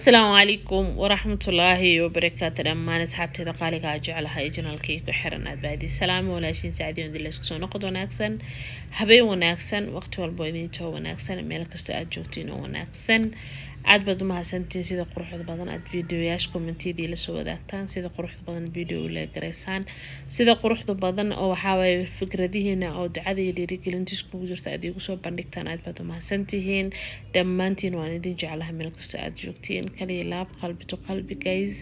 السلام عليكم ورحمة الله وبركاته. دمان asxaabteeda qaaliga jecelahay janalkii ku xiran aad baadi salaam walaashin saacadii in la isku soo noqdo wanaagsan habeen wanaagsan waqti walba idin too wanaagsan meel kasta aad joogtiin oo wanaagsan aad baad mahadsantiin sida quruxda badan aad fiidiyoyaasha commentiyada la soo wadaagtaan sida quruxda badan video la gareysaan sida quruxda badan oo waxa way fikradihiina oo ducada iyo dhiirigelinta isku jirta aad igu soo bandhigtaan aad baad mahadsantihiin dhammaantiin waan idin jecelahay meel kasta aad joogtiin kaliya laab qalbi to qalbi guys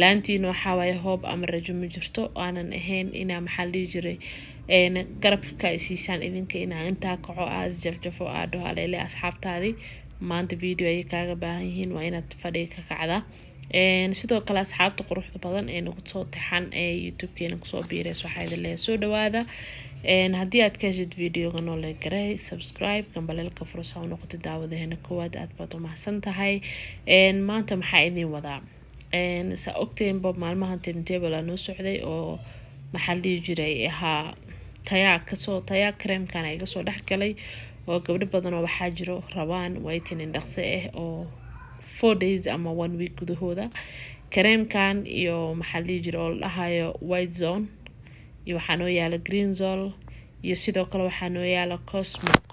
laantiin waxa way hoob ama rajo ma jirto aanan ahayn inaa maxal jiray garabka isiisaan idinka inaa inta kaco aas jafjafo aad haleele asxaabtaadii maanta video ay kaaga baahan yihiin waa inaad fadhiga ka kacda sidoo kale asxaabta quruxda badan ee nagu soo taxan ee YouTube-keena ku soo biirayso waxa idin leeyahay soo dhawaada haddii aad ka heshid video-ga noo la garay subscribe gambalelka fursa u noqoto daawadaheena koowaad aad baad u mahadsan tahay maanta maxaa idin wadaa sa ogteen bob maalmahan timetable aan soo socday oo maxal jiray ahaa tayaa cream-kan ay soo dhaxgalay oo gabdho badan oo waxa jiro rabaan waiting dhaqso oo 4 days ama 1 week gudahooda cream-kan iyo maxal jiro oo lahayo white zone iyo waxa noo yaala green zone iyo sidoo kale waxa noo yaala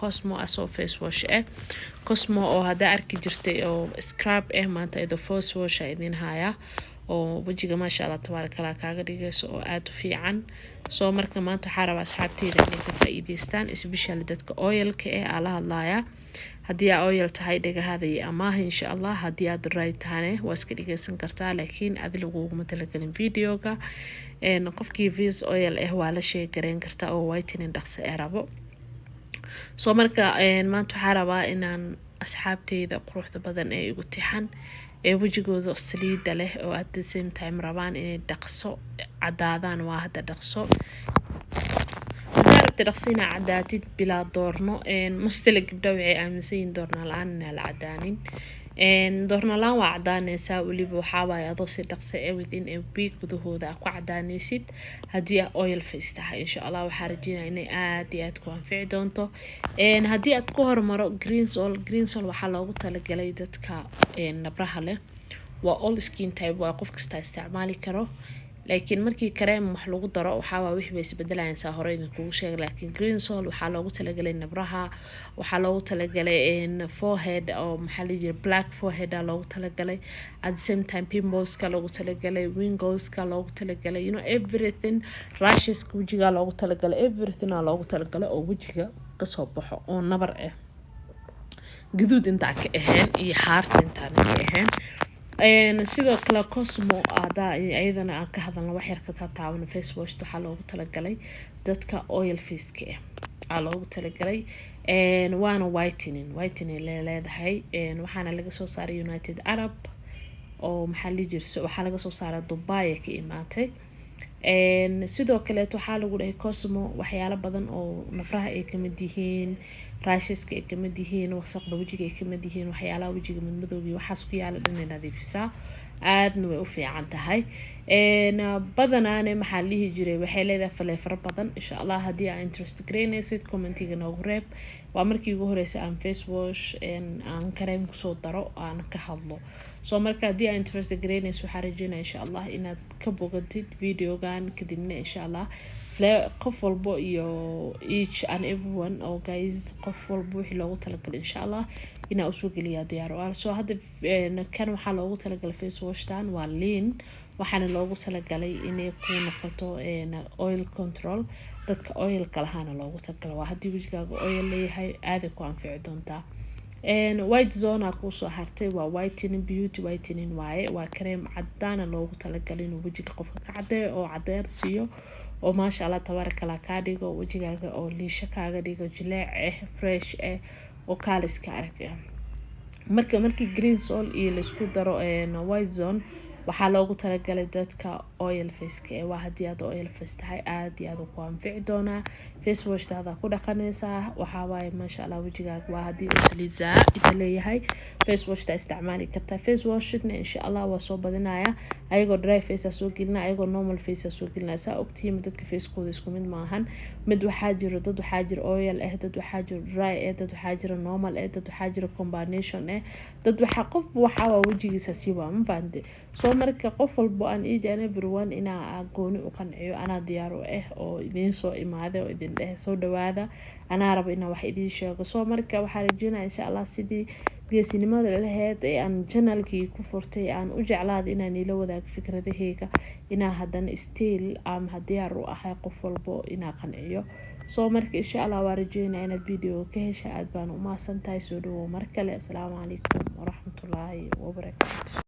cosmo aso face wash cosmo oo hada arki jirtay oo scrub maanta ida face wash idin haya oo wajiga ma sha Allah tabaarakallah kaaga dhigayso oo aad u fiican soo marka maanta waxa rabaa asxaabteyda inay ka faa'iideystaan especially dadka oil-ka ala hadlaaya haddii oil tahay dhagahada iyo amaah insha Allah haddii aad right tahay waa iska dhigaysan kartaa laakiin aad laguma talagalin video-ga qofkii face oil waa la sheegareyn kartaa oo whitening dhaqso rabo soo marka maanta waxa rabaa inaan asxaabteyda quruxda badan ee igu tixan wajigooda saliida leh oo at the same time rabaan inay dhaqso cadaadaan waa hada dhaqso dhaqsina cadaatid bila doorno mustala gabdha waxay aaminsan doorna la'aan la cadaanin doorna la'aan waa cadaanaysa waliba waxa way adoo si dhaqso within a week gudahooda ku cadaanaysid haddii oil face tahay insha Allah waxa rajeenaa inay aad iyo aad ku anfici doonto haddii aad ku hormaro green sol waxa loogu talagalay dadka nabraha leh waa all skin type waa qof kasta isticmaali karo laakiin markii cream wax lagu daro waxa waa wixii isbedelayaan saa hore idin kugu sheegay laakiin green sol waxa loogu talagalay nabraha waxa loogu talagalay forehead oo maxal jiray black forehead loogu talagalay at the same time pimples ka loogu talagalay wrinkles ka loogu talagalay everything rashes wajiga loogu talagalay everything loogu talagalay oo wajiga ka soo baxo oo nabar guduud inta ka ahayn iyo haarta inta ka ahayn sidoo kale cosmo ayadana aan ka hadalno wax yar ka taabano face wash waxa loogu talagalay dadka oil face-ka loogu talagalay waana whitening leedahay waxaana laga soo saaray United Arab oo maxal jirso waxa laga soo saaray Dubai ka imaatay sidoo kale waxa lagu dhahay cosmo waxyaalo badan oo nabraha ay ka mid yihiin rasheska ay ka mid yihiin wasaqda wajiga ay ka mid yihiin waxyaalaha wajiga madmadowga waxaas ku yaala dhan nadiifisa aadna way u fiican tahay badanaane maxal jiray waxay leedahay flavor badan insha Allah haddii aad interest gareynaysid commentiga noogu reeb waa markii ugu horeysay aan face wash aan cream ku soo daro aan ka hadlo soo marka haddii aad interest gareynaysid waxa rajeenaa insha Allah inaad ka bogatid video-gan kadibna insha Allah qof walbo iyo each and everyone oo guys qof walbo wixii loogu talagalay insha Allah inaa usoo geliya diyaar oo soo hada kan waxa loogu talagalay face wash tan waa lean waxaana loogu talagalay inay ku noqoto oil control dadka oil kalahana loogu talagalay waa haddii wajigaaga oil leeyahay aad ku anfici doontaa white zone ku soo hartay waa whitening beauty whitening waaye waa cream cadaan loogu talagalay inuu wajiga qofka ka cadeeyo oo cadeer siiyo oo ma sha Allah tabaarakallah ka dhigo wajigaaga oo liisha kaaga dhigo jileec fresh oo kaaliska arag markii green sol iyo la isku daro white zone waxaa loogu talagalay dadka oil faceka ee waa haddii aad oil face tahay aad iyo aad ku anfici doonaa. face washtaada ku dhaqanaysaa waxaa waaye maasha allah wejigaaga waa haddii uu saliid zaaid leeyahay face washta isticmaali kartaa. face washna insha allah waa soo badinaya ayagoo dry face soo gelina ayagoo normal face soo gelina. saa ogtihiin dadka facekooda isku mid maahan, mid waxaa jiro dad waxaa jiro oil dad waxaa jiro dry dad waxaa jiro normal dad waxaa jiro combination dad waxaa qof waxaa wejigiisa siiba ma fahanti. soo marka qof walbo aan each and everyone inaa gooni u qanciyo anaa diyaar u oo idin soo imaade oo idin soo dhawaada anaa rabo inaan wax idin sheego. soo marka waxaa rajeynayaa insha allah sidii geesinimada lahayd aan channelkii ku furtay aan u jeclaado inaan ila wadaago fikradahayga inaa haddana still diyaar u ahay qof walbo inaa qanciyo. soo marka insha allah waa rajeynayaa inaad video ka hesha aad baan u mahadsantahay. soo dhawow mar kale. Assalaamu calaykum waraxmatullaahi wabarakaatuh.